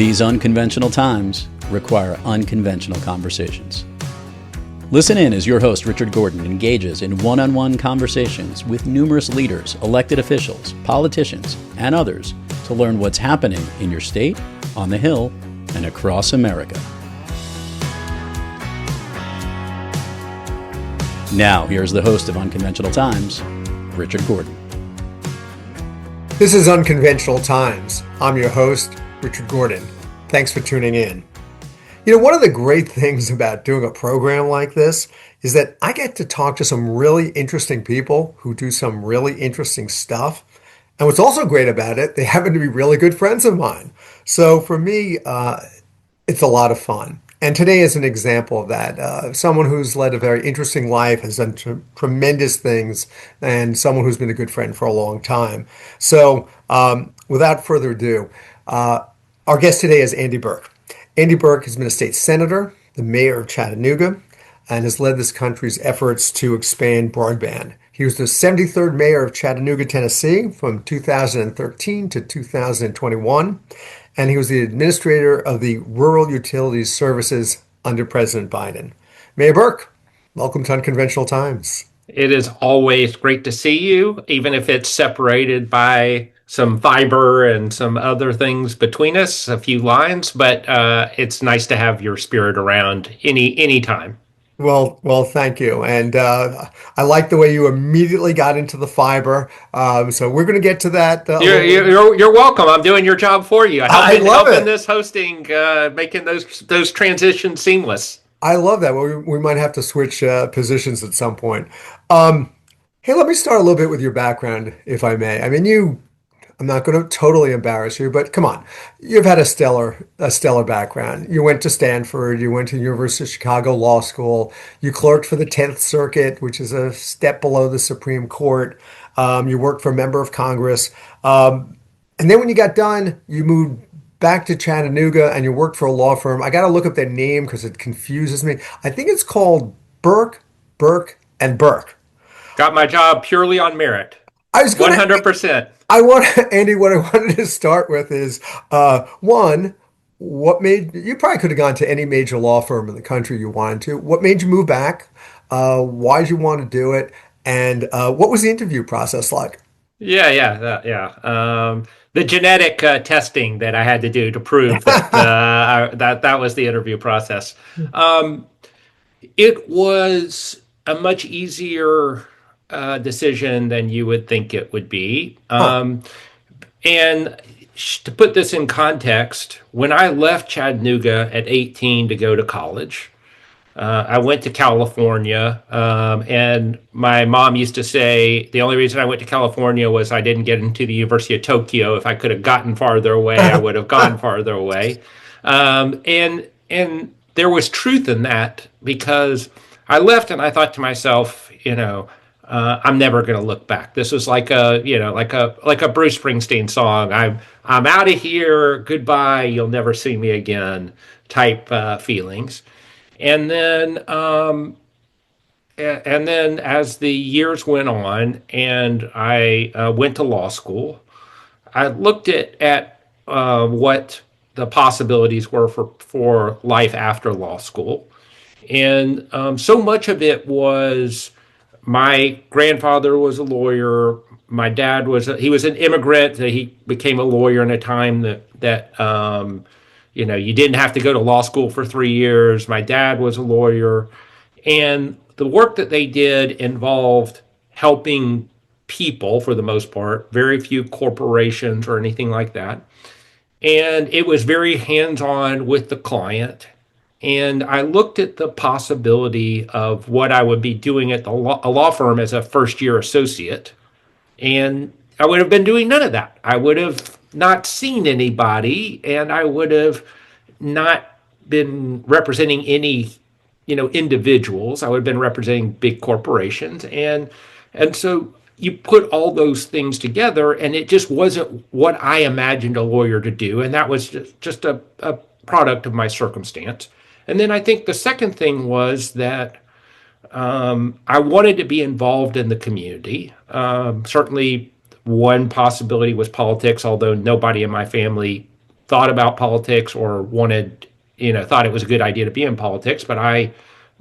These unconventional times require unconventional conversations. Listen in as your host, Richard Gordon, engages in one-on-one conversations with numerous leaders, elected officials, politicians, and others to learn what's happening in your state, on the Hill, and across America. Now, here's the host of Unconventional Times, Richard Gordon. This is Unconventional Times. I'm your host, Richard Gordon. Thanks for tuning in. You know, one of the great things about doing a program like this is that I get to talk to some really interesting people who do some really interesting stuff. And what's also great about it, they happen to be really good friends of mine. So for me, it's a lot of fun. And today is an example of that. Someone who's led a very interesting life, has done tremendous things, and someone who's been a good friend for a long time. So without further ado, our guest today is Andy Berke. Andy Berke has been a state senator, the mayor of Chattanooga, and has led this country's efforts to expand broadband. He was the 73rd mayor of Chattanooga, Tennessee from 2013 to 2021. And he was the administrator of the Rural Utilities Services under President Biden. Mayor Berke, welcome to Unconventional Times. It is always great to see you, even if it's separated by some fiber and some other things between us, a few lines, but it's nice to have your spirit around any time. Well, thank you. And I like the way you immediately got into the fiber. So we're going to get to that. You're welcome. I'm doing your job for you. I love it. Helping this hosting, making those transitions seamless. I love that. Well, we might have to switch positions at some point. Hey, let me start a little bit with your background, if I may. I mean, I'm not going to totally embarrass you, but come on. You've had a stellar background. You went to Stanford, you went to the University of Chicago Law School, you clerked for the 10th Circuit, which is a step below the Supreme Court. You worked for a member of Congress. And then when you got done, you moved back to Chattanooga and you worked for a law firm. I got to look up their name because it confuses me. I think it's called Berke, and Berke. Got my job purely on merit. I was 100%. Andy, what I wanted to start with is, one, what made, you probably could have gone to any major law firm in the country you wanted to. What made you move back? Why did you want to do it? And what was the interview process like? Yeah. The genetic testing that I had to do to prove that that was the interview process. It was a much easier decision than you would think it would be. And to put this in context, when I left Chattanooga at 18 to go to college, I went to California, and my mom used to say the only reason I went to California was I didn't get into the University of Tokyo. If I could have gotten farther away, I would have gone farther away. And there was truth in that, because I left and I thought to myself, I'm never going to look back. This was like a Bruce Springsteen song. I'm out of here. Goodbye. You'll never see me again. Type feelings. And then as the years went on, and I went to law school, I looked at what the possibilities were for life after law school, and so much of it was. My grandfather was a lawyer. My dad he was an immigrant. He became a lawyer in a time that you didn't have to go to law school for 3 years. My dad was a lawyer. And the work that they did involved helping people for the most part, very few corporations or anything like that. And it was very hands-on with the client. And I looked at the possibility of what I would be doing at a law firm as a first-year associate. And I would have been doing none of that. I would have not seen anybody, and I would have not been representing any, individuals. I would have been representing big corporations. And so you put all those things together, and it just wasn't what I imagined a lawyer to do. And that was just a product of my circumstance. And then I think the second thing was that I wanted to be involved in the community. Certainly one possibility was politics, although nobody in my family thought about politics or wanted, thought it was a good idea to be in politics, but I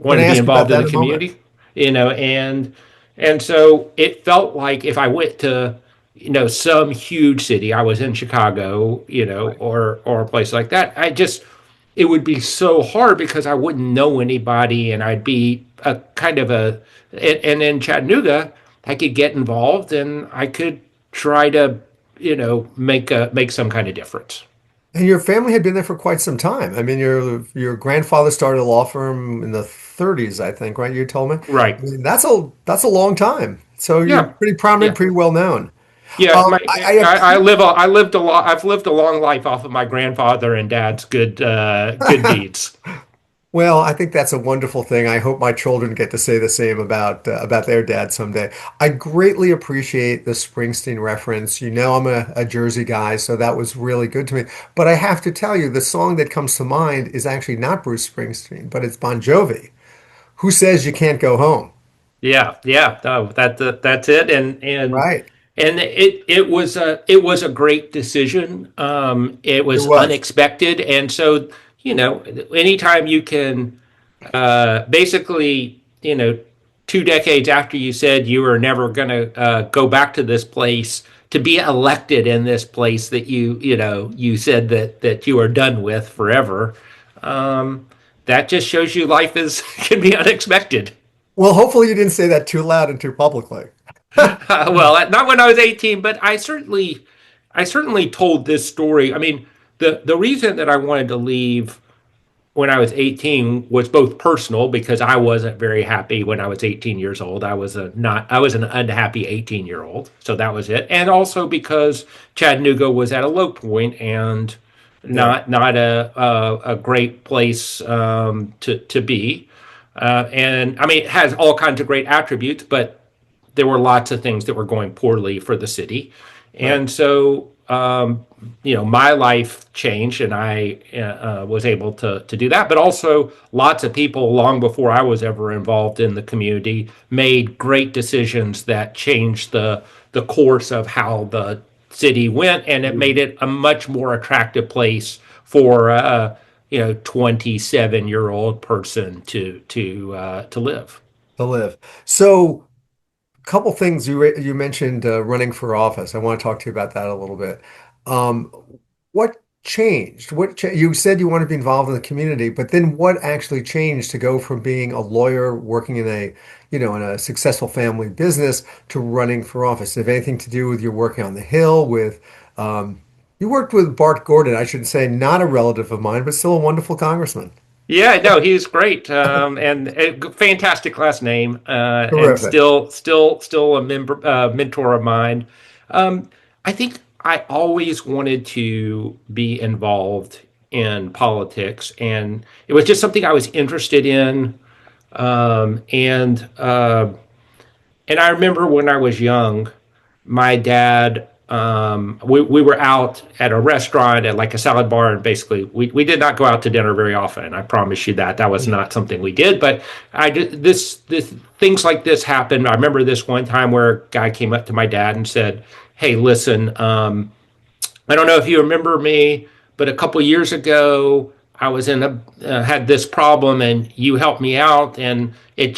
Going wanted to to be ask you about involved in that the in a moment. community, and so it felt like if I went to, some huge city, I was in Chicago, Right. or a place like that, it would be so hard because I wouldn't know anybody and I'd be a kind of and in Chattanooga, I could get involved and I could try to, make some kind of difference. And your family had been there for quite some time. I mean, your grandfather started a law firm in the 30s, I think, right? You told me. Right. I mean, that's a long time. So you're Yeah. pretty prominent, Yeah. pretty well known. Yeah. I have two. I lived a lot. I've lived a long life off of my grandfather and dad's good deeds. Well, I think that's a wonderful thing. I hope my children get to say the same about their dad someday. I greatly appreciate the Springsteen reference. You know, I'm a Jersey guy, so that was really good to me. But I have to tell you, the song that comes to mind is actually not Bruce Springsteen, but it's Bon Jovi. Who says you can't go home? Yeah, yeah, no, that's it, Right. and it was a great decision. It It was was. unexpected, and so anytime you can basically 2 decades after you said you were never going to go back to this place to be elected in this place that you said that you are done with forever. Um, that just shows you life is can be unexpected. Well, hopefully you didn't say that too loud and too publicly. Well, not when I was 18, but I certainly told this story. I mean, the reason that I wanted to leave when I was 18 was both personal because I wasn't very happy when I was 18 years old. I was an unhappy 18-year-old. So that was it. And also because Chattanooga was at a low point and Yeah. not a great place to be. And I mean, it has all kinds of great attributes, but there were lots of things that were going poorly for the city. Right. And so, my life changed and I was able to do that. But also, lots of people long before I was ever involved in the community made great decisions that changed the course of how the city went. And it made it a much more attractive place for 27-year-old person to live. To live. So couple things you mentioned running for office. I want to talk to you about that a little bit. Um, what changed? You said you want to be involved in the community, but then what actually changed to go from being a lawyer working in a successful family business to running for office? Did it have anything to do with your working on the Hill you worked with Bart Gordon, I should say, not a relative of mine, but still a wonderful congressman. Yeah, no, he's great, and a fantastic last name, and Terrific. still a mentor of mine. I think I always wanted to be involved in politics, and it was just something I was interested in. Um, and uh, and I remember when I was young, my dad, we were out at a restaurant at like a salad bar, and basically we did not go out to dinner very often. I promise you that that was Yeah. not something we did. But I did this things like this happened. I remember this one time where a guy came up to my dad and said, "Hey, listen, I don't know if you remember me, but a couple years ago, I was had this problem, and you helped me out, and it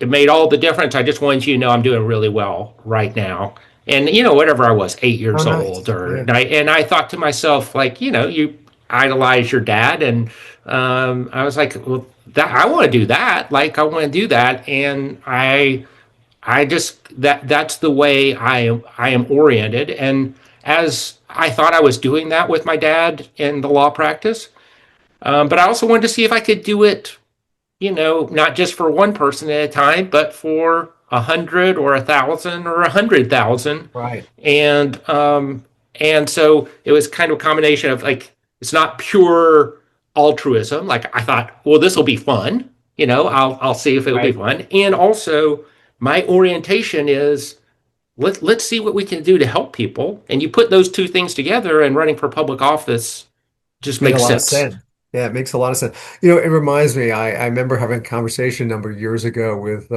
made all the difference. I just wanted you to know I'm doing really well right now." And whatever I was, 8 years Oh, old, nice. or Yeah. and I thought to myself, like, you idolize your dad, and I was like, well, that I want to do that. Like, I want to do that, and I just that's the way I am oriented. And as I thought I was doing that with my dad in the law practice, but I also wanted to see if I could do it, not just for one person at a time, but for 100 or 1,000 or 100,000. Right. And so it was kind of a combination of like it's not pure altruism. Like I thought, well, this will be fun. I'll see if it'll be Right. fun. And also, my orientation is let's see what we can do to help people. And you put those two things together, and running for public office just Make a makes lot of sense. sense. Yeah, it makes a lot of sense. You know, it reminds me, I remember having a conversation a number of years ago with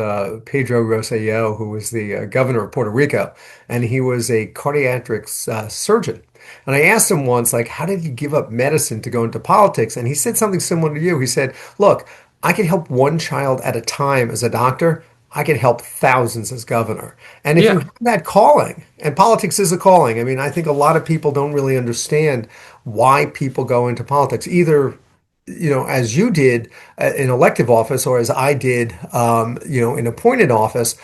Pedro Rosselló, who was the governor of Puerto Rico, and he was a cardiac surgeon. And I asked him once, like, how did you give up medicine to go into politics? And he said something similar to you. He said, look, I can help one child at a time as a doctor. I can help thousands as governor. And if you Yeah. have that calling, and politics is a calling, I mean, I think a lot of people don't really understand why people go into politics, either as you did in elective office or as I did, in appointed office,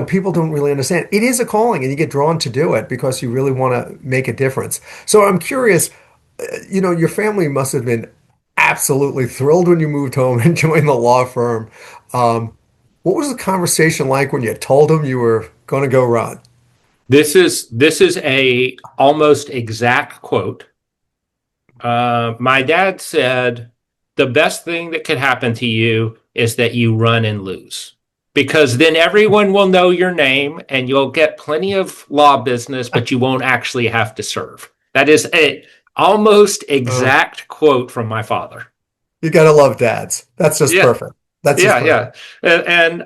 people don't really understand. It is a calling and you get drawn to do it because you really want to make a difference. So I'm curious, your family must have been absolutely thrilled when you moved home and joined the law firm. Um, what was the conversation like when you told them you were going to go run? This is a almost exact quote. My dad said, "The best thing that could happen to you is that you run and lose, because then everyone will know your name and you'll get plenty of law business, but you won't actually have to serve." That is a almost Uh, exact quote from my father. you got to love dads. That's just Yeah, perfect. That's just yeah, perfect. yeah. And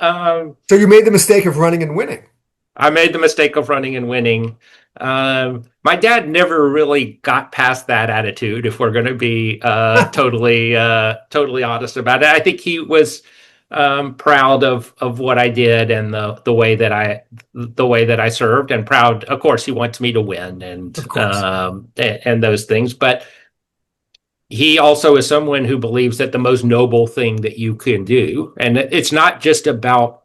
So you made the mistake of running and winning. I made the mistake of running and winning. My dad never really got past that attitude, if we're going to be totally honest about it. I think he was proud of what I did and the way that I served, and proud. Of course, he wants me to win Of course. and those things, but he also is someone who believes that the most noble thing that you can do, and it's not just about.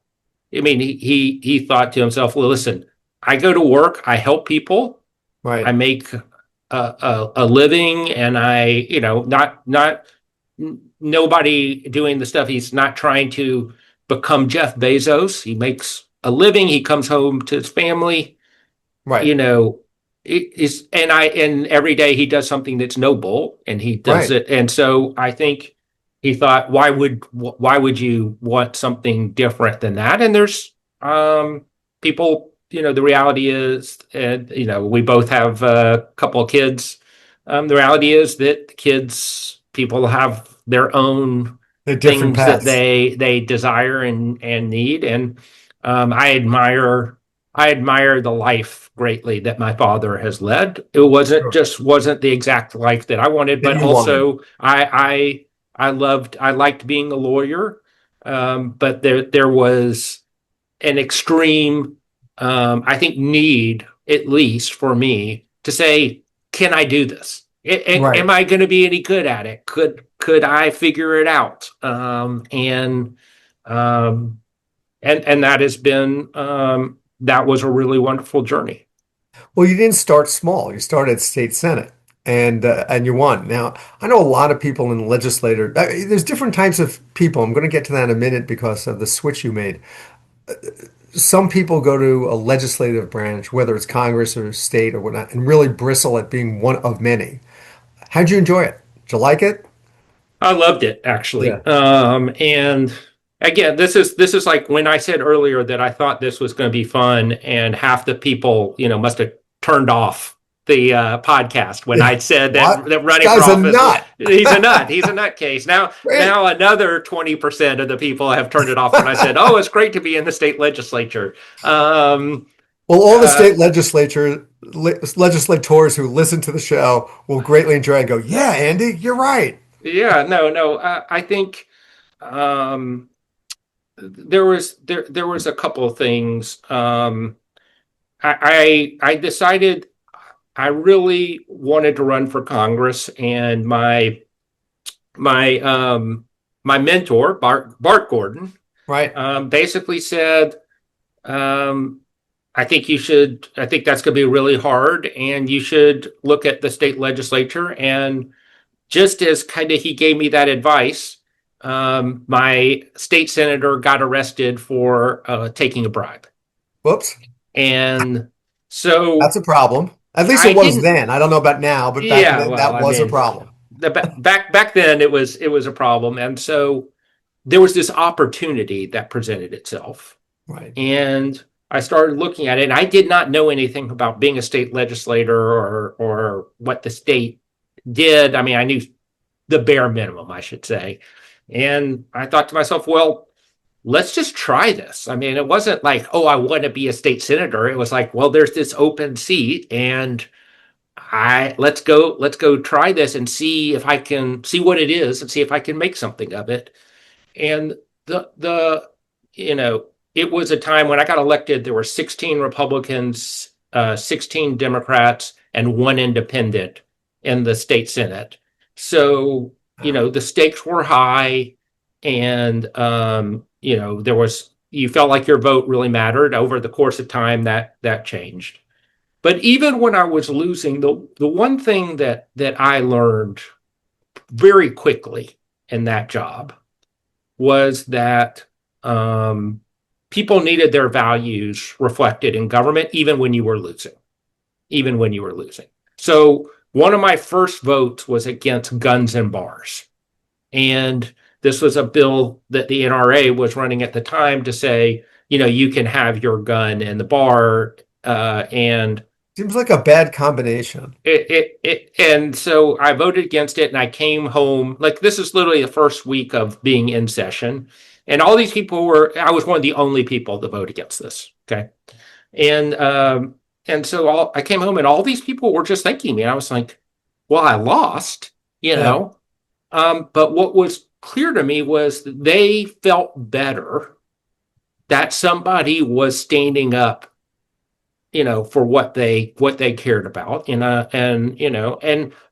I mean, he thought to himself, well, listen, I go to work, I help people, I Right. make a living, and not nobody doing the stuff. He's not trying to become Jeff Bezos. He makes a living. He comes home to his family. Right. You know, it is, and every day he does something that's noble, and he does Right. it. And so I think he thought, why would you want something different than that? And there's people. The reality is, and we both have a couple of kids. The reality is that people have their own They're different things that paths. they desire and need, and I admire the life greatly that my father has led. It Sure. wasn't the exact life that I wanted, That but you wanted. also I liked being a lawyer. But there was an extreme, I think, need, at least for me, to say, can I do this? Am Right. I going to be any good at it? Could I figure it out? Um, and that was a really wonderful journey. Well, you didn't start small. You started state senate, and you won. Now, I know a lot of people in the legislature. There's different types of people. I'm going to get to that in a minute because of the switch you made. Some people go to a legislative branch, whether it's Congress or state or whatnot, and really bristle at being one of many. How'd you enjoy it? Did you like it? I loved it, Yeah. actually. And again, this is like when I said earlier that I thought this was going to be fun, and half the people, must have turned off the podcast when Yeah. I said that What? that This running for guy's a office was nut. he's a nut. He's a nutcase. Now, Great. now another 20% of the people have turned it off when I said, "Oh, it's great to be in the state legislature." Um, Well, all the uh, state legislators who listen to the show will greatly enjoy it and go, yeah, Andy, you're right. yeah, no, no. I think um, there was a couple of things. I decided I really wanted to run for Congress, and my my mentor Bart Gordon Right. basically said, um, "I think you should. I think that's going to be really hard, and you should look at the state legislature." And just as kind of he gave me that advice, my state senator got arrested for taking a bribe. Whoops. And That's so a problem. At least it I was didn't, then. I don't know about now, but back yeah, then well, that I was a mean, problem. back then it was a problem. And so there was this opportunity that presented itself. Right. And I started looking at it, and I did not know anything about being a state legislator or what the state did. I mean, I knew the bare minimum, I should say. And I thought to myself, well, let's just try this. I mean, it wasn't like, oh, I want to be a state senator. It was like, well, there's this open seat, and let's go try this and see if I can see what it is and see if I can make something of it. And the you know, it was a time when I got elected, there were 16 Republicans, 16 Democrats, and one independent in the state Senate. So, the stakes were high, and you felt like your vote really mattered. Over the course of time, that changed. But even when I was losing, the one thing that I learned very quickly in that job was that people needed their values reflected in government, even when you were losing. Even when you were losing. So one of my first votes was against guns and bars. And this was a bill that the NRA was running at the time to say, you can have your gun in the bar. And Seems like a bad combination. and so I voted against it, and I came home. Like, this is literally the first week of being in session, and all these people I was one of the only people to vote against this. Okay. And so I came home, and all these people were just thanking me. And I was like, well, I lost, Yeah. but what was clear to me was that they felt better that somebody was standing up, for what they cared about, and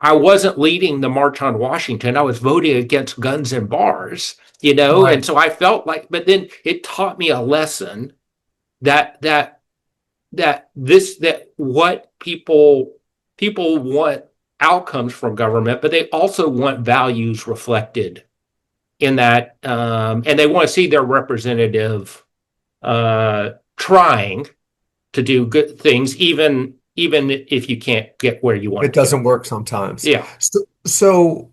I wasn't leading the March on Washington. I was voting against guns and bars, and Right. so I felt like, but then it taught me a lesson that what people want outcomes from government, but they also want values reflected in that, and they want to see their representative trying to do good things, even if you can't get where you want It to go. doesn't work sometimes. Yeah, So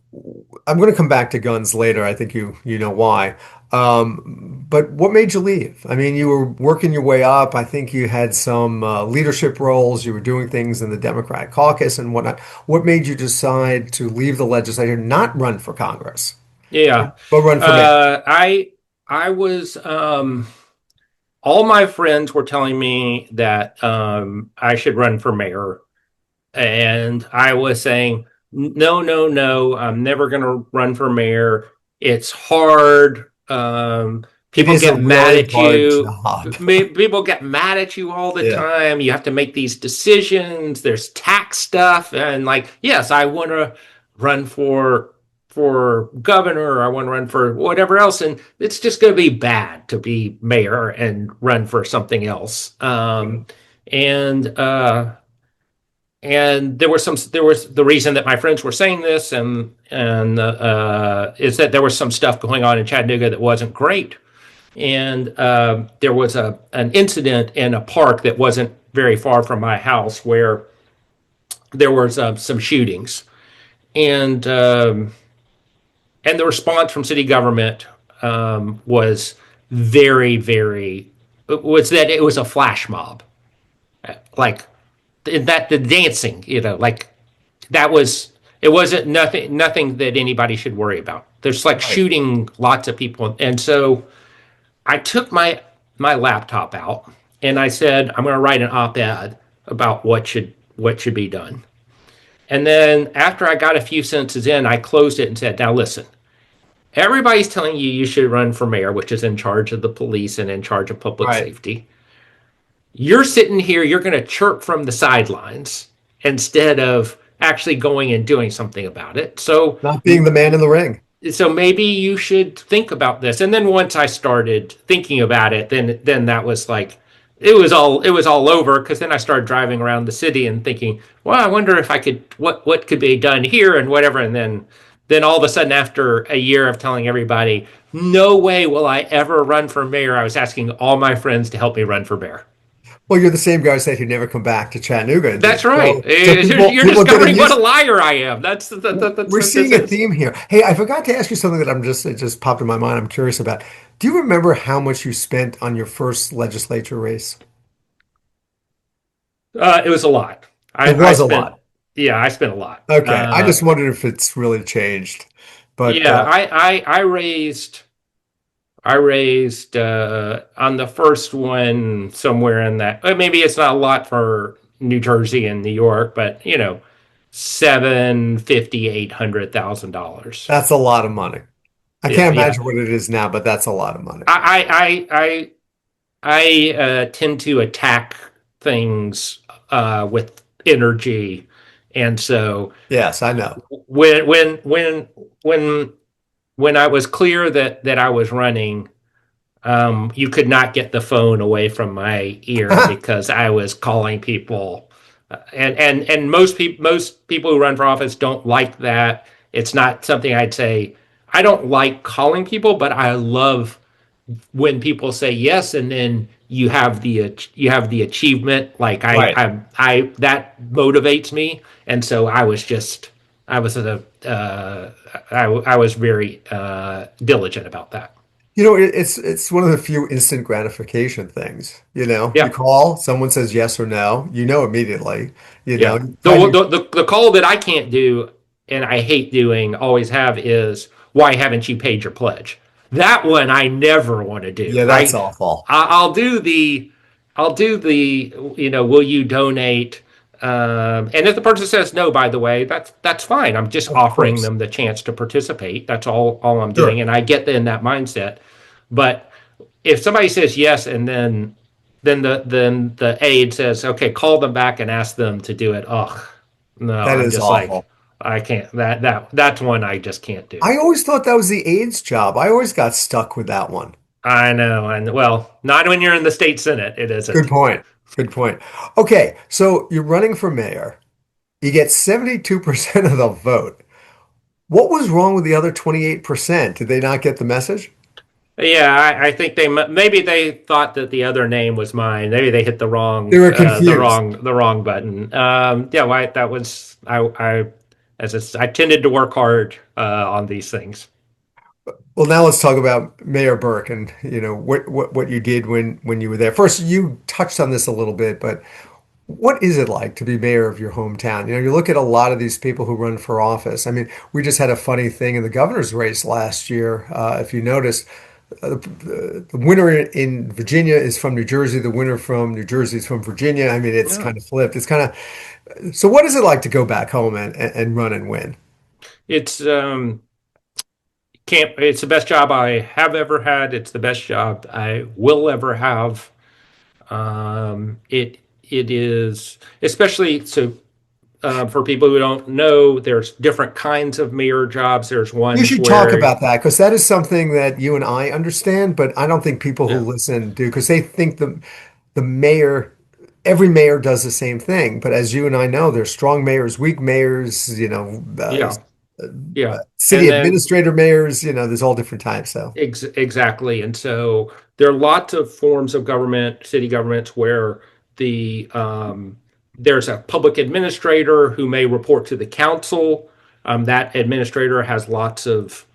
I'm going to come back to guns later. I think you know why. But what made you leave? I mean, you were working your way up. I think you had some leadership roles. You were doing things in the Democratic caucus and whatnot. What made you decide to leave the legislature, not run for Congress, yeah. but run for mayor? I was all my friends were telling me that I should run for mayor, and I was saying, no, no, no, I'm never going to run for mayor. It's hard. It People is a get mad really at hard you. job. People get mad at you all the Yeah. time. You have to make these decisions. There's tax stuff, and like, yes, I want to run for governor. I want to run for whatever else, and it's just going to be bad to be mayor and run for something else. And there was the reason that my friends were saying this, and is that there was some stuff going on in Chattanooga that wasn't great, and there was an incident in a park that wasn't very far from my house where there was some shootings, and the response from city government was very, very, was that it was a flash mob, like that the dancing, like that was, it wasn't nothing that anybody should worry about. There's like Right. shooting lots of people, and so I took my laptop out and I said, I'm going to write an op-ed about what should be done. And then after I got a few sentences in, I closed it and said, now listen, everybody's telling you should run for mayor, which is in charge of the police and in charge of public Right. safety. You're sitting here, you're going to chirp from the sidelines instead of actually going and doing something about it. So Not being the man in the ring. maybe you should think about this. And then once I started thinking about it, then that was like, it was all over, because then I started driving around the city and thinking, well, I wonder if I could, what could be done here and whatever. And then all of a sudden, after a year of telling everybody, no way will I ever run for mayor, I was asking all my friends to help me run for mayor. Well, you're the same guy who said he'd never come back to Chattanooga and do That's it. right. So people You're people getting discovering what a used. liar I am. That's We're what this seeing a is. theme here. Hey, I forgot to ask you something that it just popped in my mind. I'm curious about. Do you remember how much you spent on your first legislature race? It was a lot. It I was a spent, lot. yeah, I spent a lot. Okay, I just wondered if it's really changed. But Yeah, I raised on the first one somewhere in that. Maybe it's not a lot for New Jersey and New York, but $750,000, $800,000. That's a lot of money. I Yeah, can't yeah. imagine what it is now, but that's a lot of money. I tend to attack things with energy, and so Yes, I know. when when when when when I was clear that I was running, you could not get the phone away from my ear because I was calling people, and most people who run for office don't like that. It's not something I'd say. I don't like calling people, but I love when people say yes, and then you have the achievement. Like Right. I that motivates me, and so I was a I was very diligent about that. It's one of the few instant gratification things. You Yeah. call, someone says yes or no, you know immediately. Yeah. You The, find your the call that I can't do and I hate doing, always have, is why haven't you paid your pledge? That one I never want to do. Yeah, that's awful. I'll do the will you donate? And if the person says no, by the way, that's fine. I'm just Of offering course. them the chance to participate. That's all I'm doing, Sure. and I get in that mindset. But if somebody says yes, and then the aide says, okay, call them back and ask them to do it. Ugh, no, That I'm is just like, awful. I can't. That's one I just can't do. I always thought that was the AIDS job. I always got stuck with that one. I know, and well, not when you're in the state senate. It Good isn't. point. Good point. Okay, so you're running for mayor. You get 72% of the vote. What was wrong with the other 28%? Did they not get the message? Yeah, I think maybe they thought that the other name was mine. Maybe they hit the They wrong were uh, the confused. wrong the wrong button. Yeah, well, that was I tended to work hard on these things. Well, now let's talk about Mayor Burke and what you did when you were there. First, you touched on this a little bit, but what is it like to be mayor of your hometown? You look at a lot of these people who run for office. I mean, we just had a funny thing in the governor's race last year. If you noticed, the winner in Virginia is from New Jersey. The winner from New Jersey is from Virginia. I mean, it's Yeah, kind of flipped. It's kind of so. What is it like to go back home and run and win? it's can't. It's the best job I have ever had. It's the best job I will ever have. It is, especially so, for people who don't know, there's different kinds of mayor jobs. There's You ones should talk where, about that because that is something that you and I understand, but I don't think people who yeah, listen do because they think the mayor, every mayor does the same thing. But as you and I know, there's strong mayors, weak mayors, yeah, yeah, city and then administrator mayors, there's all different types. So exactly. And so there are lots of forms of government, city governments, where there's a public administrator who may report to the council. That administrator has lots of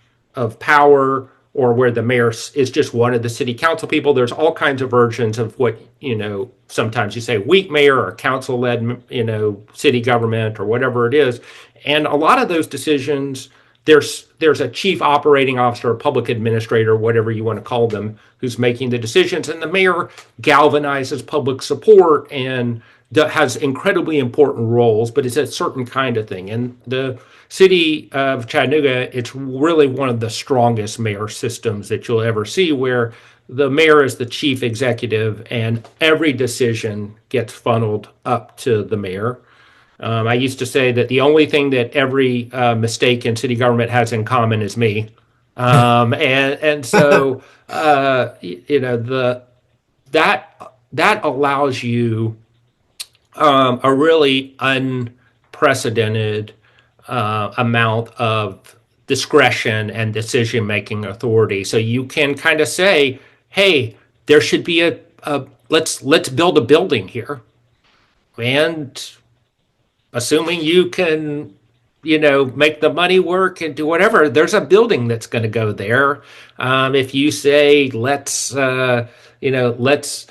power, or where the mayor is just one of the city council people. There's all kinds of versions of what, sometimes you say weak mayor or council led, city government or whatever it is. And a lot of those decisions, there's a chief operating officer, a public administrator, whatever you want to call them, who's making the decisions, and the mayor galvanizes public support and has incredibly important roles, but it's a certain kind of thing. And the city of Chattanooga, it's really one of the strongest mayor systems that you'll ever see, where the mayor is the chief executive and every decision gets funneled up to the mayor. I used to say that the only thing that every mistake in city government has in common is me. And so the that allows you a really unprecedented amount of discretion and decision making authority. So you can kind of say, "Hey, there should be a let's build a building here," and assuming you can, make the money work and do whatever, there's a building that's going to go there. If you say let's let's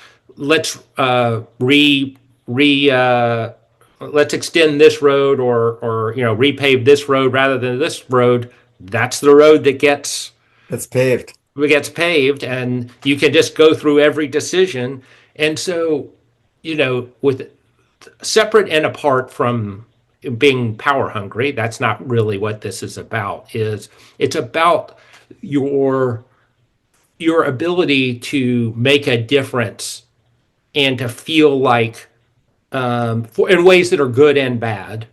extend this road, or repave this road rather than this road, that's the road that that's paved. gets paved, and you can just go through every decision. And so, with separate and apart from being power hungry. That's not really what this is about. It's about your your ability to make a difference and to feel like in ways that are good and bad,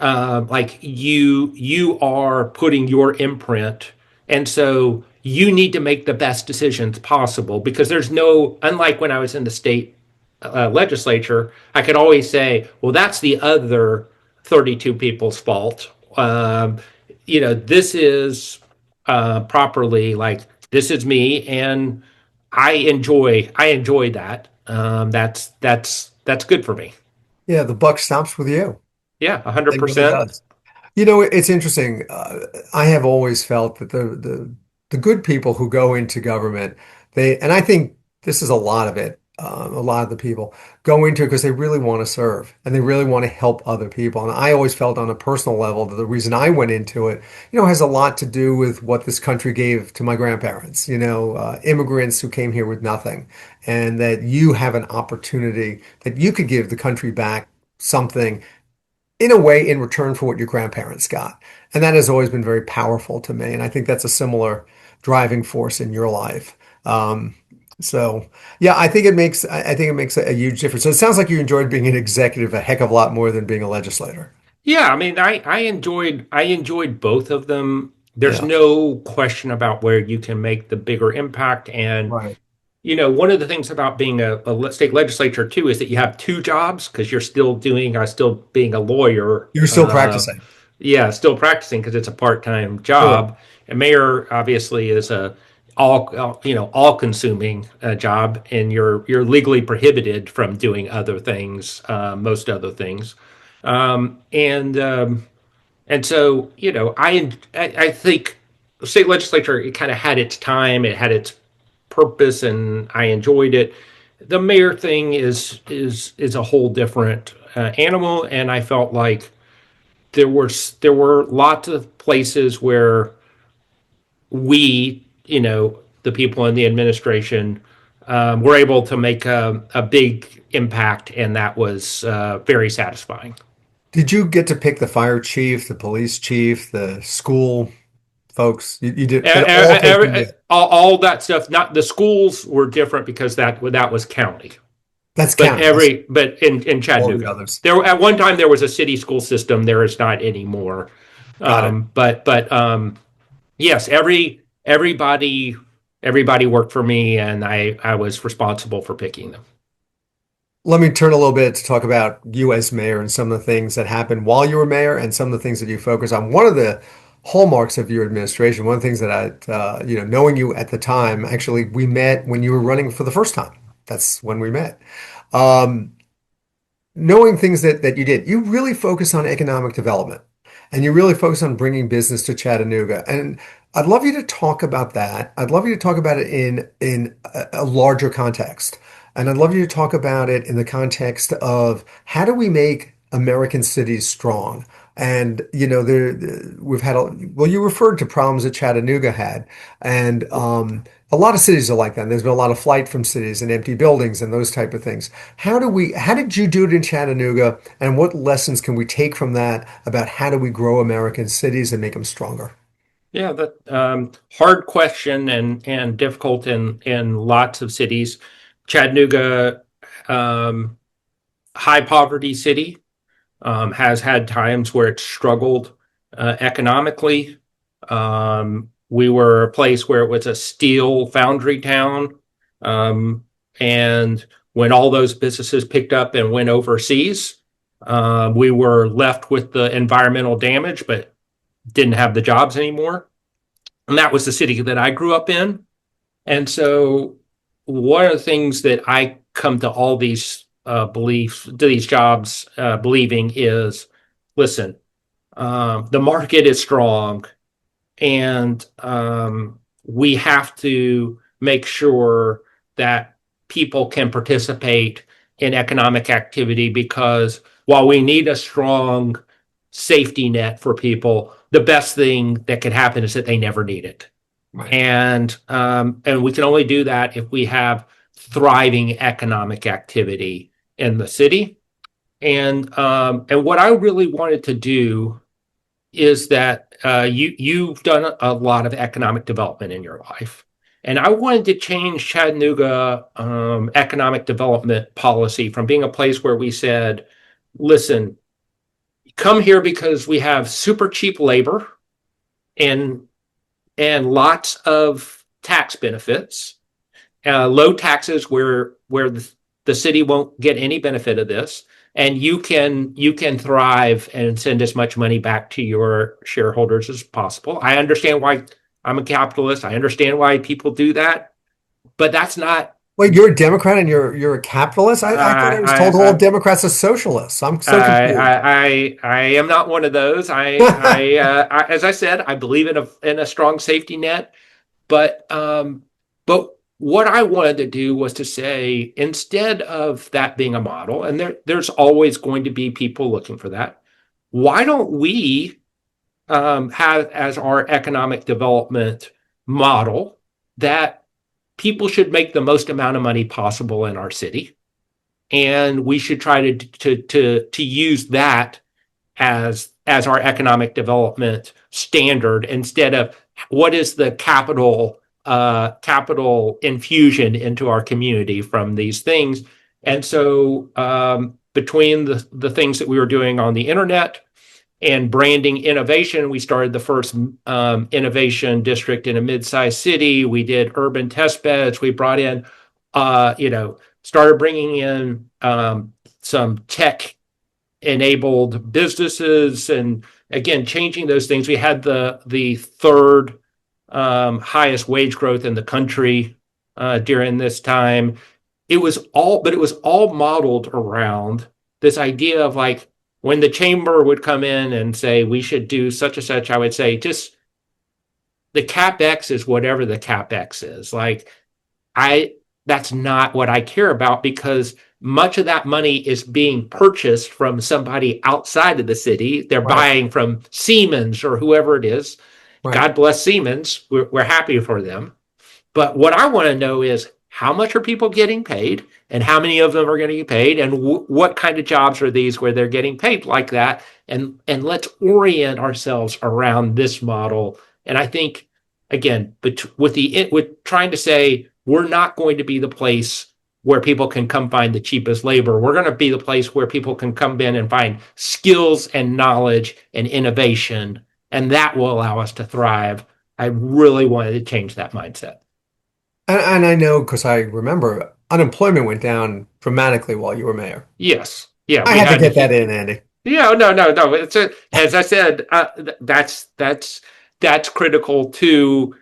like you are putting your imprint, and so you need to make the best decisions possible because there's no, unlike when I was in the state legislature, I could always say, well, that's the other 32 people's fault. This is properly, like, this is me, and I enjoy that. That's good for me. Yeah, the buck stops with you. Yeah, a hundred It really percent. does. It's interesting. I have always felt that the good people who go into government, and I think this is a lot of it. A lot of the people go into it because they really want to serve and they really want to help other people. And I always felt on a personal level that the reason I went into it, has a lot to do with what this country gave to my grandparents. Immigrants who came here with nothing, and that you have an opportunity that you could give the country back something in a way in return for what your grandparents got. And that has always been very powerful to me. And I think that's a similar driving force in your life. So yeah, I think it makes a huge difference. So it sounds like you enjoyed being an executive a heck of a lot more than being a legislator. Yeah, I mean, I enjoyed both of them. There's Yeah, no question about where you can make the bigger impact. And right. one of the things about being a state legislature too is that you have two jobs because you're still being a lawyer. You're still practicing. Yeah, still practicing because it's a part-time Sure. job. And mayor obviously is a all-consuming job, and you're legally prohibited from doing other things, most other things. And so I think the state legislature, it kind of had its time, it had its purpose, and I enjoyed it. The mayor thing is a whole different animal, and I felt like there were lots of places where the people in the administration, were able to make a big impact, and that was very satisfying. Did you get to pick the fire chief, the police chief, the school folks? You did. It all came from you. All that stuff. Not the schools were different because that was county. That's But county. That's in all the Chattanooga, others. at one time there was a city school system. There is not anymore. Got it. But yes, everybody worked for me, and I was responsible for picking them. Let me turn a little bit to talk about you as mayor and some of the things that happened while you were mayor and some of the things that you focus on. One of the hallmarks of your administration, one of the things that knowing you at the time, actually, we met when you were running for the first time. That's when we met. Um, Knowing things that you did, you really focus on economic development and you really focus on bringing business to Chattanooga. And I'd love you to talk about that. I'd love you to talk about it in a larger context. And I'd love you to talk about it in the context of how do we make American cities strong? And we've had well, you referred to problems that Chattanooga had, and a lot of cities are like that. There's been a lot of flight from cities and empty buildings and those type of things. How did you do it in Chattanooga, and what lessons can we take from that about how do we grow American cities and make them stronger? Yeah, that hard question and difficult in lots of cities. Chattanooga, um, high poverty city, has had times where it struggled economically. We were a place where it was a steel foundry town, and when all those businesses picked up and went overseas, we were left with the environmental damage, but didn't have the jobs anymore. And that was the city that I grew up in. And so one of the things that I come to all these beliefs, to these jobs, believing is, listen, the market is strong, and we have to make sure that people can participate in economic activity, because while we need a strong safety net for people, the best thing that could happen is that they never need it. Right. And we can only do that if we have thriving economic activity in the city. And what I really wanted to do is that you've done a lot of economic development in your life, and I wanted to change Chattanooga economic development policy from being a place where we said, "Listen, come here because we have super cheap labor and lots of tax benefits, low taxes where the city won't get any benefit of this, and you can thrive and send as much money back to your shareholders as possible." I understand why. I'm a capitalist. I understand why people do that, but that's not. Wait, you're a Democrat and you're a capitalist? I thought I was told all I Democrats are socialists. I'm so I confused. I am not one of those. As I said, I believe in a strong safety net. But what I wanted to do was to say, instead of that being a model, and there's always going to be people looking for that, why don't we have as our economic development model that people should make the most amount of money possible in our city, and we should try to use that as our economic development standard, instead of what is the capital infusion into our community from these things. And so between the things that we were doing on the internet and branding innovation, we started the first innovation district in a mid-sized city. We did urban test beds. We brought in, started bringing in some tech enabled businesses, and again, changing those things. We had the third highest wage growth in the country during this time. It was all modeled around this idea of, like, when the chamber would come in and say we should do such and such, I would say, just the capex is whatever the capex is. Like, that's not what I care about, because much of that money is being purchased from somebody outside of the city. They're Right, buying from Siemens or whoever it is. right. God bless Siemens. We're happy for them. But what I want to know is, how much are people getting paid, and how many of them are going to get paid, and what kind of jobs are these where they're getting paid like that? And let's orient ourselves around this model. And I think, again, with trying to say we're not going to be the place where people can come find the cheapest labor. We're going to be the place where people can come in and find skills and knowledge and innovation, and that will allow us to thrive. I really wanted to change that mindset. And I know because I remember unemployment went down dramatically while you were mayor. Yes. Yeah, I we had to had get that to. in, Andy. Yeah, no. As I said, that's critical too.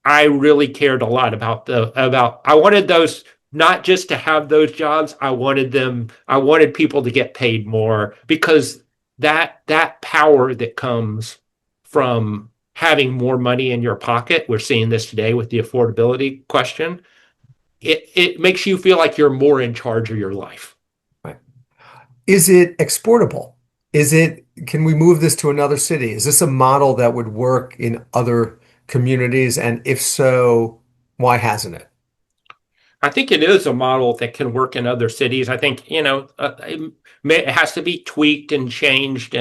I really cared a lot about. I wanted those, not just to have those jobs. I wanted people to get paid more, because that power that comes from having more money in your pocket. We're seeing this today with the affordability question. It makes you feel like you're more in charge of your life. Right. Is it exportable? Can we move this to another city? Is this a model that would work in other communities? And if so, why hasn't it? I think it is a model that can work in other cities. I think, it has to be tweaked and changed,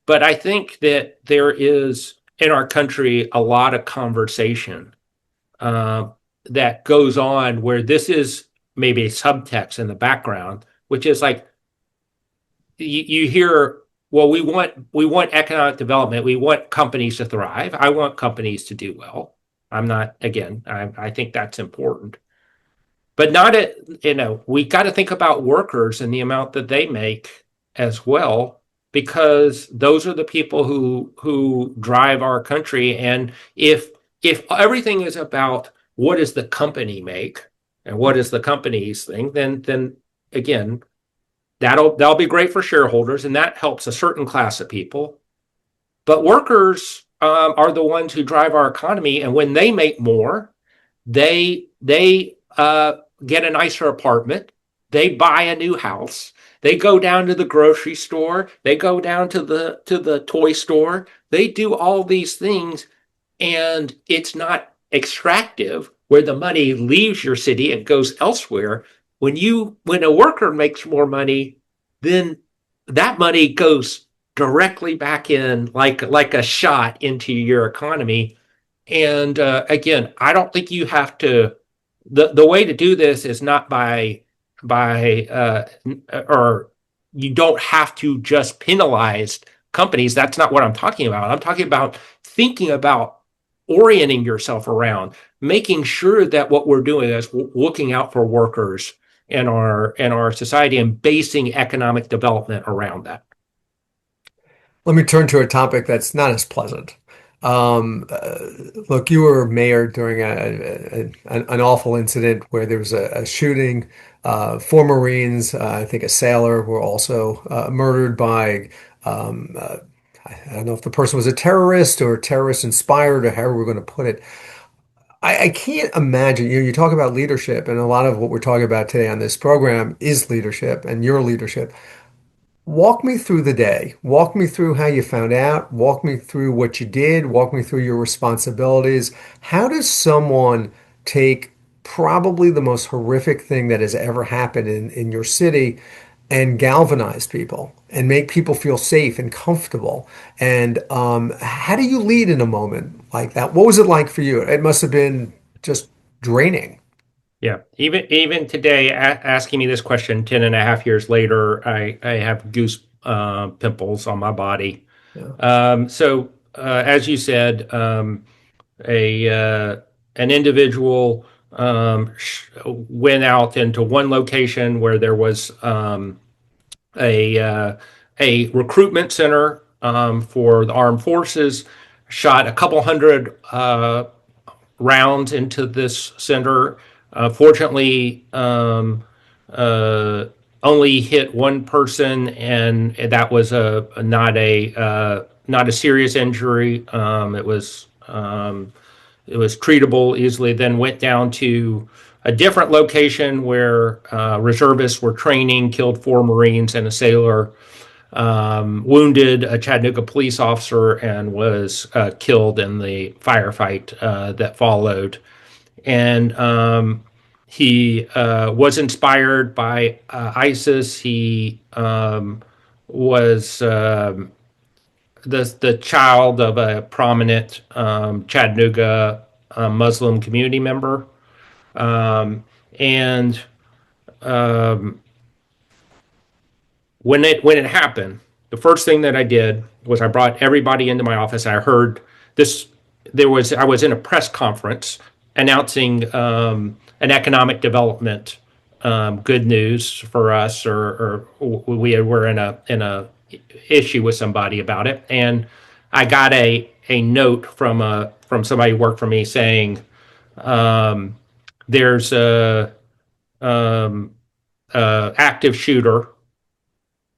but I think that there is in our country a lot of conversation uh, that goes on where this is maybe a subtext in the background, which is like, you hear, well, we want economic development. We want companies to thrive. I want companies to do well. I'm not, again, I think that's important, but not at, we got to think about workers and the amount that they make as well, because those are the people who drive our country. And if everything is about what does the company make and what is the company's thing, then again, that'll be great for shareholders, and that helps a certain class of people. But workers are the ones who drive our economy, and when they make more, they get a nicer apartment, they buy a new house, they go down to the grocery store, they go down to the toy store, they do all these things, and it's not extractive where the money leaves your city and goes elsewhere. When a worker makes more money, then that money goes directly back in like a shot into your economy. And again, I don't think you have to. The way to do this is not by or you don't have to just penalize companies. That's not what I'm talking about. I'm talking about thinking about orienting yourself around, making sure that what we're doing is looking out for workers in our society and basing economic development around that. Let me turn to a topic that's not as pleasant. Um, uh, Look, you were mayor during an awful incident where there was a shooting. Four Marines, I think a sailor, were also murdered by, um, uh, I don't know if the person was a terrorist or terrorist inspired or however we're going to put it. I can't imagine, you talk about leadership, and a lot of what we're talking about today on this program is leadership and your leadership. Walk me through the day. Walk me through how you found out. Walk me through what you did. Walk me through your responsibilities. How does someone take probably the most horrific thing that has ever happened in your city and galvanize people and make people feel safe and comfortable? And how do you lead in a moment like that? What was it like for you? It must have been just draining. Yeah, even today, asking me this question 10 and a half years later, I have goose pimples on my body. Yeah. So as you said, a an individual went out into one location where there was a a recruitment center for the armed forces, shot a couple hundred rounds into this center. Fortunately, uh, only hit one person, and that was not a serious injury. It was treatable easily. Then went down to a different location where reservists were training, killed four Marines and a sailor, wounded a Chattanooga police officer, and was killed in the firefight that followed. And he was inspired by ISIS. He was the child of a prominent Chattanooga Muslim community member, and when it happened, the first thing that I did was I brought everybody into my office. I heard this. I was in a press conference announcing an economic development good news for us, or we were in a issue with somebody about it, and I got a note from somebody who worked for me saying there's a active shooter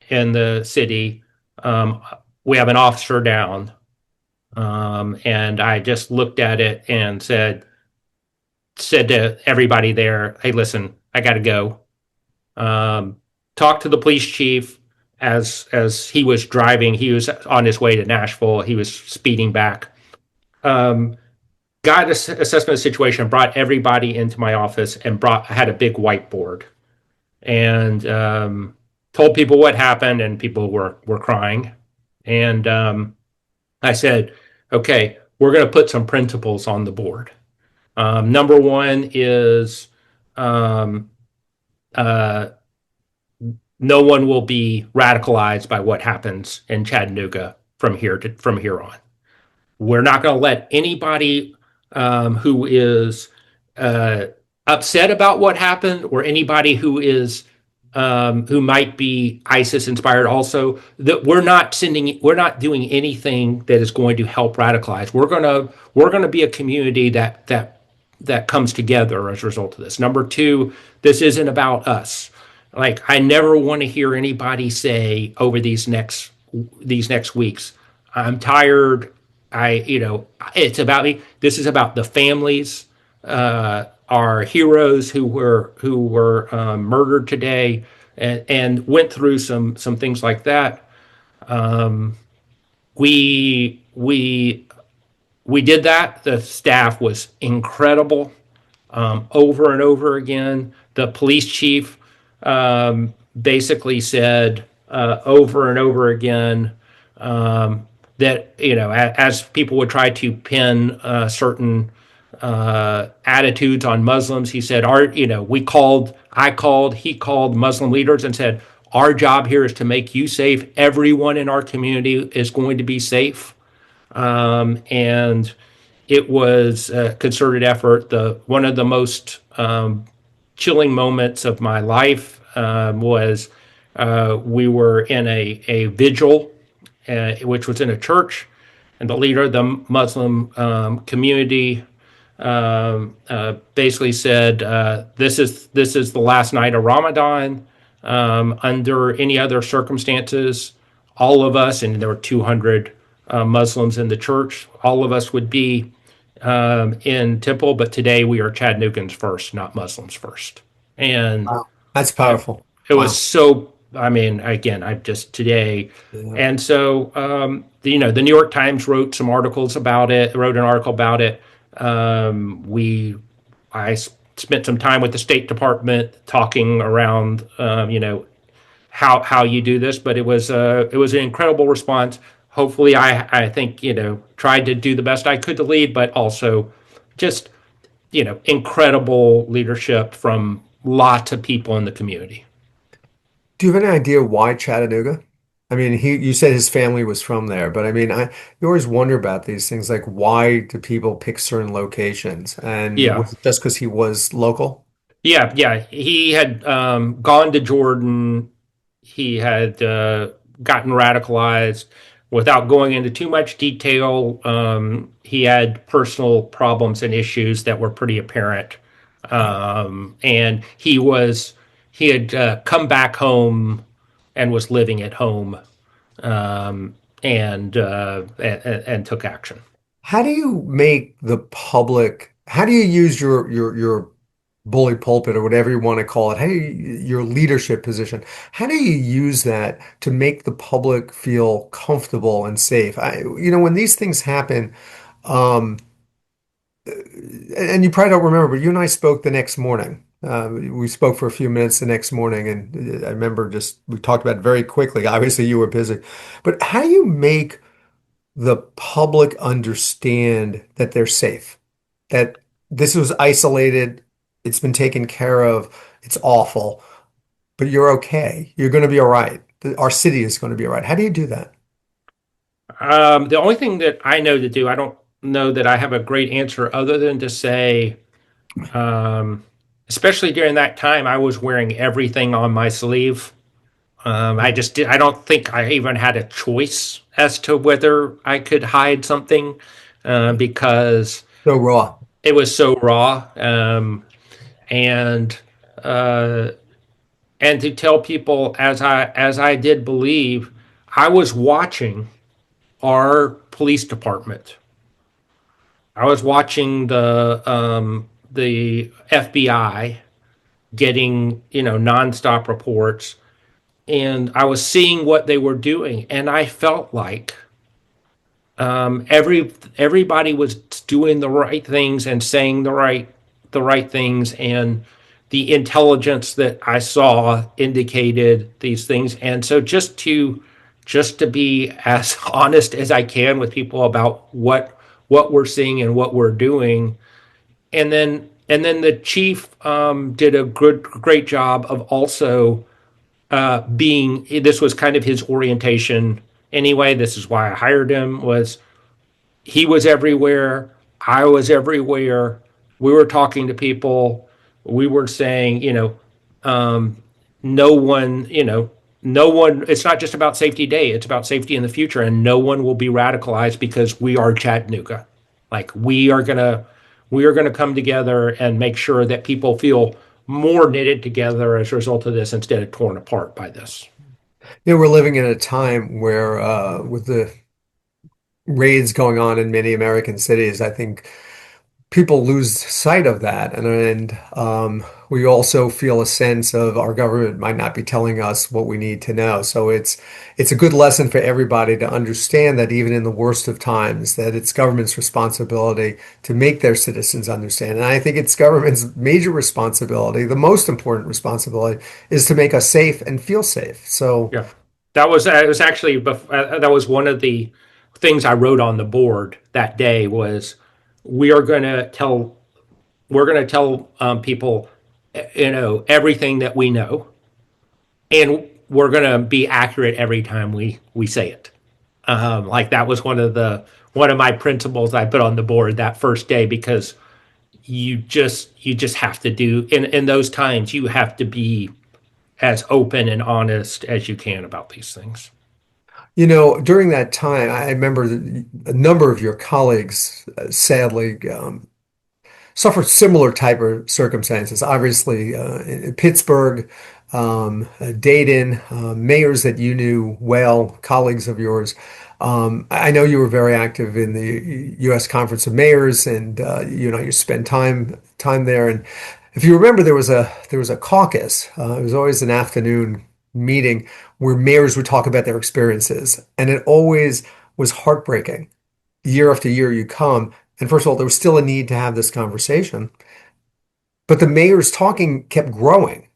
in the city. We have an officer down. And I just looked at it and said to everybody there, "Hey, listen, I got to go." Talked to the police chief as he was driving. He was on his way to Nashville. He was speeding back. Got an assessment of the situation. Brought everybody into my office and had a big whiteboard and told people what happened, and people were crying. And I said, "Okay, we're going to put some principles on the board. Number one is um, uh, no one will be radicalized by what happens in Chattanooga from here on. We're not going to let anybody who is uh, upset about what happened, or anybody who might be ISIS inspired, also, that we're not doing anything that is going to help radicalize. We're gonna be a community that comes together as a result of this. Number two, this isn't about us. Like, I never want to hear anybody say over these next weeks, I'm tired. It's about me. This is about the families, our heroes who were murdered today, and went through some things like that. We we did that. The staff was incredible, over and over again. The police chief basically said, over and over again. That as people would try to pin certain attitudes on Muslims, he said, "Our, I called, he called Muslim leaders and said, our job here is to make you safe. Everyone in our community is going to be safe." And it was a concerted effort. The one of the most chilling moments of my life was we were in a vigil, which was in a church, and the leader of the Muslim community basically said, "This is the last night of Ramadan. Under any other circumstances, all of us, and there were 200 Muslims in the church, all of us would be in temple, but today we are Chattanoogans first, not Muslims first." And Wow. That's it, powerful. it was Wow. so, I mean, again, I just today. Yeah. And so, the New York Times wrote some articles about it, wrote an article about it. I spent some time with the State Department talking around, how you do this, but it was an incredible response. Hopefully, I think tried to do the best I could to lead, but also just incredible leadership from lots of people in the community. Do you have any idea why Chattanooga? I mean, you said his family was from there, but I mean, you always wonder about these things, like why do people pick certain locations? And Yeah, was it just because he was local? yeah. He had gone to Jordan. He had gotten radicalized. Without going into too much detail, he had personal problems and issues that were pretty apparent. And he had come back home and was living at home, and took action. How do you make the public, how do you use your bully pulpit or whatever you want to call it? How do you, your leadership position, how do you use that to make the public feel comfortable and safe? When these things happen, um, and you probably don't remember, but you and I spoke the next morning. We spoke for a few minutes the next morning, and I remember just we talked about it very quickly. Obviously, you were busy, but how do you make the public understand that they're safe, that this was isolated, it's been taken care of, it's awful, but you're okay. You're going to be all right. Our city is going to be all right. How do you do that? The only thing that I know to do, I don't know that I have a great answer other than to say, um, especially during that time, I was wearing everything on my sleeve. I don't think I even had a choice as to whether I could hide something, because So raw. it was so raw. And uh, and to tell people, as I did believe, I was watching our police department. I was watching the FBI getting nonstop reports, and I was seeing what they were doing, and I felt like everybody was doing the right things and saying the right things, and the intelligence that I saw indicated these things. And so just to be as honest as I can with people about what we're seeing and what we're doing, and then the chief did a great job of also being. This was kind of his orientation anyway. This is why I hired him. Was he was everywhere. I was everywhere. We were talking to people. We were saying, no one, no one, it's not just about safety day, it's about safety in the future. And no one will be radicalized because we are Chattanooga. Like we are gonna come together and make sure that people feel more knitted together as a result of this instead of torn apart by this. We're living in a time where, with the raids going on in many American cities, I think people lose sight of that, and we also feel a sense of our government might not be telling us what we need to know. So it's a good lesson for everybody to understand that even in the worst of times, that it's government's responsibility to make their citizens understand. And I think it's government's major responsibility, the most important responsibility, is to make us safe and feel safe. So Yeah. That was actually that was one of the things I wrote on the board that day was we are going to tell people, everything that we know, and we're going to be accurate every time we say it. Like that was one of my principles I put on the board that first day, because you just have to do in those times, you have to be as open and honest as you can about these things. During that time, I remember that a number of your colleagues, sadly, suffered similar type of circumstances. Obviously, in Pittsburgh, Dayton, mayors that you knew well, colleagues of yours. I know you were very active in the U.S. Conference of Mayors, and you spent time there. And if you remember, there was a caucus. It was always an afternoon meeting where mayors would talk about their experiences, and it always was heartbreaking. Year after year, you come, and first of all, there was still a need to have this conversation, but the mayors talking kept growing.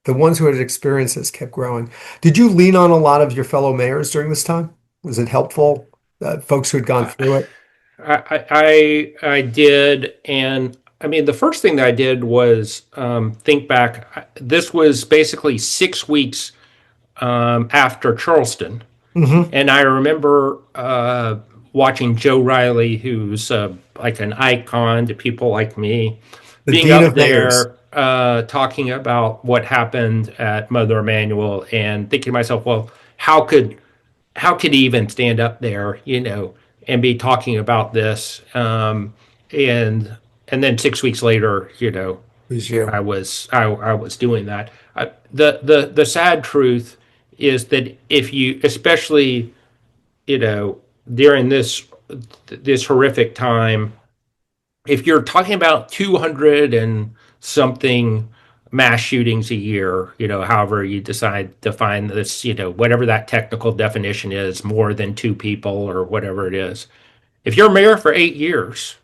The ones who had experiences kept growing. Did you lean on a lot of your fellow mayors during this time? Was it helpful? Folks who had gone I, through it? I did, and I mean the first thing that I did was think back. This was basically 6 weeks after Charleston, Hmm. and I remember watching Joe Riley, who's like an icon to people like me, The being dean up of mayors. there talking about what happened at Mother Emanuel, and thinking to myself, well, how could he even stand up there, and be talking about this? And then 6 weeks later, Was you. I was doing that. The sad truth is that if you, especially, you know during this horrific time, if you're talking about 200 and something mass shootings a year, however you decide to define this, whatever that technical definition is, more than two people or whatever it is. If you're mayor for 8 years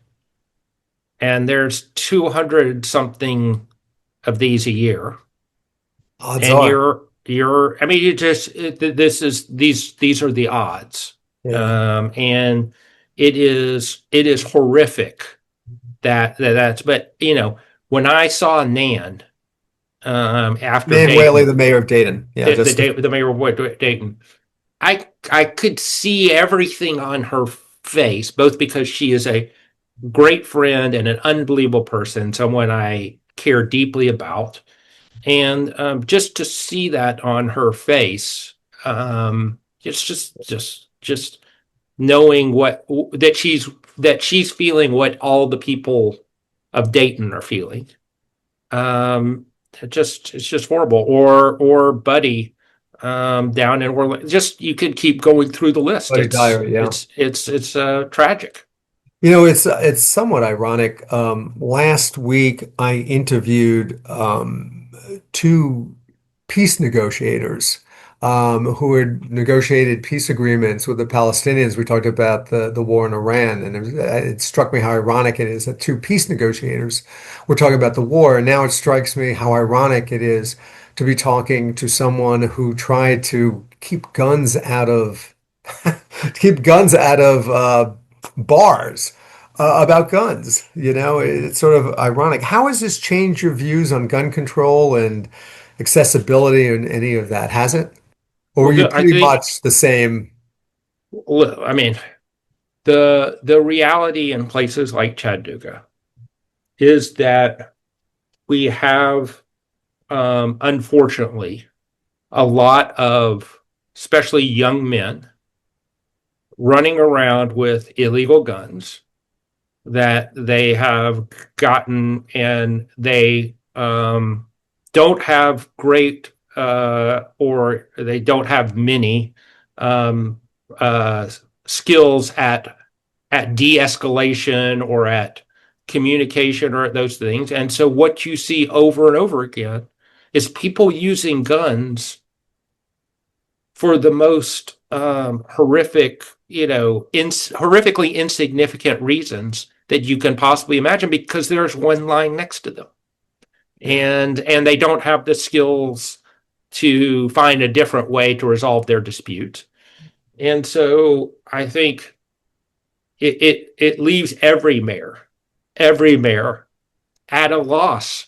and there's 200 something of these a year, Odds and are. I mean, these are the odds. Yeah. And it is horrific that's, but when I saw Nan, after Nan Whaley, Dayton, the mayor of Dayton. Yeah, the just day the mayor of Dayton, I could see everything on her face, both because she is a great friend and an unbelievable person, someone I care deeply about, and just to see that on her face, it's just knowing that she's feeling what all the people of Dayton are feeling. It's just horrible. Or Buddy, down in Orlando. Just, you could keep going through the list. Buddy It's Dyer. Yeah. it's tragic. It's somewhat ironic. Last week, I interviewed two peace negotiators who had negotiated peace agreements with the Palestinians. We talked about the war in Iran, and it struck me how ironic it is that two peace negotiators were talking about the war. And now it strikes me how ironic it is to be talking to someone who tried to keep guns out of bars about guns. It's sort of ironic. How has this changed your views on gun control and accessibility and any of that? Has it? Or were Well, you I pretty think, much the same? I mean, the reality in places like Chattanooga is that we have, unfortunately, a lot of, especially young men, running around with illegal guns that they have gotten, and they don't have great, or they don't have many um, uh, skills at de-escalation or at communication or at those things. And so what you see over and over again is people using guns for the most horrific, horrifically insignificant reasons that you can possibly imagine, because there's one lying next to them, Yeah. and they don't have the skills to find a different way to resolve their dispute. And so I think it leaves every mayor at a loss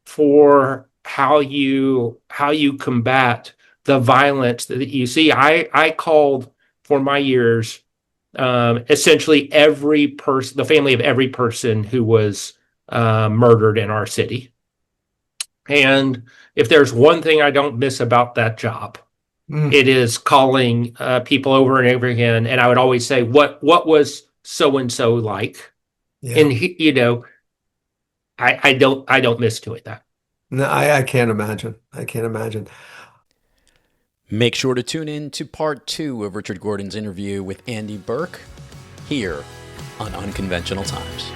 for how you combat the violence that you see. I called for my years essentially the family of every person who was murdered in our city. And if there's one thing I don't miss about that job, it is calling people over and over again. And I would always say, what was so-and-so like? Yeah. And I don't miss doing that. No, I can't imagine. I can't imagine. Make sure to tune in to part 2 of Richard Gordon's interview with Andy Berke here on Unconventional Times.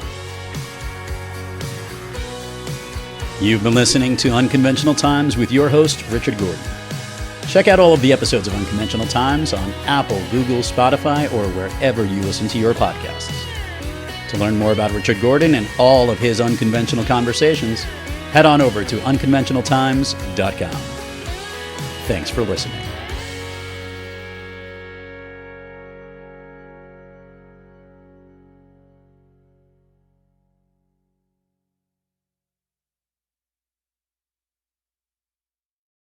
You've been listening to Unconventional Times with your host, Richard Gordon. Check out all of the episodes of Unconventional Times on Apple, Google, Spotify, or wherever you listen to your podcasts. To learn more about Richard Gordon and all of his unconventional conversations, head on over to unconventionaltimes.com. Thanks for listening.